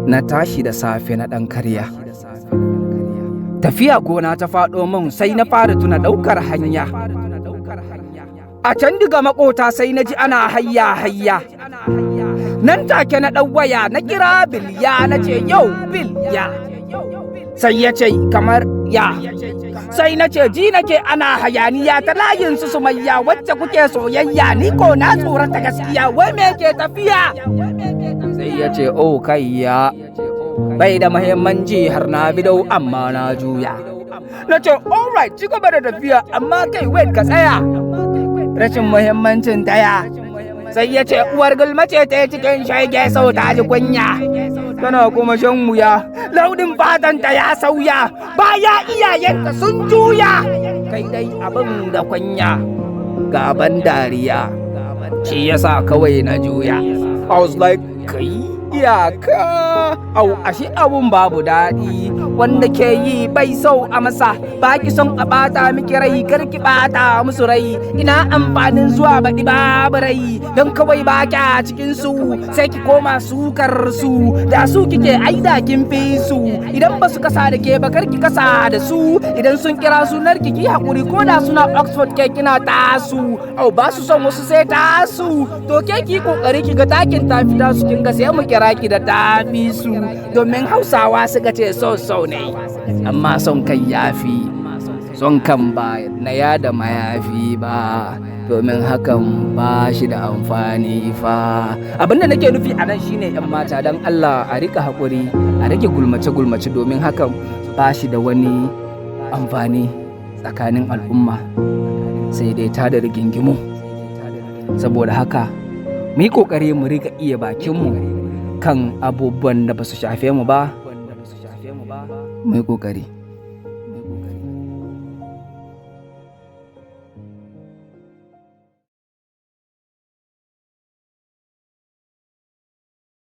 Na tashi da safe na ɗan karya. Tafiya gona ta faɗo min sai na fara tuna ɗaukar hanya. A can diga maƙota sai na ji ana hayya hayya. Nan take na ɗau waya na kira Bilya na ce yau Bilya. Sai ya ce kamar ya. Sai na ce ji nake ana hayaniya ta layin su Sumayya wacce kuke soyayya ni ko na tsorata gaskiya wai me ke tafiya. Sai ya ce oh kayya bai da muhimmanci har na bidau amma na juya. Na ce alright ci gaba da tafiya amma kai wait ka tsaya. Rashin muhimmancin taya. Sai ya ce uwar gulma ce ta cikin shege sau ta ji kunya. Tana kuma shan wuya, launin fatanta ya sauya, baya iyayenta sun juya. Kai dai abin da kunya, gaban dariya, shi yasa kawai na juya. I was like, kai iyaka, au ashe abun babu daɗi. Wanda ke yi bai so a masa, baki son a bata miki rai, karki bata musu rai. Ina amfanin zuwa baɗi babu rai, don kawai baki a cikin su, sai ki koma sukar su. Da su kike aida kin fi su, idan ba su kasa da ke ba karki kasa da su. Idan sun kira sunar ki hakuri ko da suna Oxford ke kina tasu. Au ba su son wasu sai tasu, to ke ki kokari ki ga takin tafi tasu kin ga sai mu kira ki da tafi su. Domin Hausawa suka ce so ne, amma son kai yafi, son kan ba na yada mayafi ba, domin hakan ba shi da amfani fa. Abinda nake nufi a nan shine yan mata dan Allah a rika haƙuri, a rage gulmace domin hakan ba shi da wani amfani tsakanin al'umma, sai dai ta da rigingimu. Saboda haka mu yi ƙoƙari mu rika iya bakinmu kan abubuwan da ba su shafe mu ba. Mu yi ƙoƙari.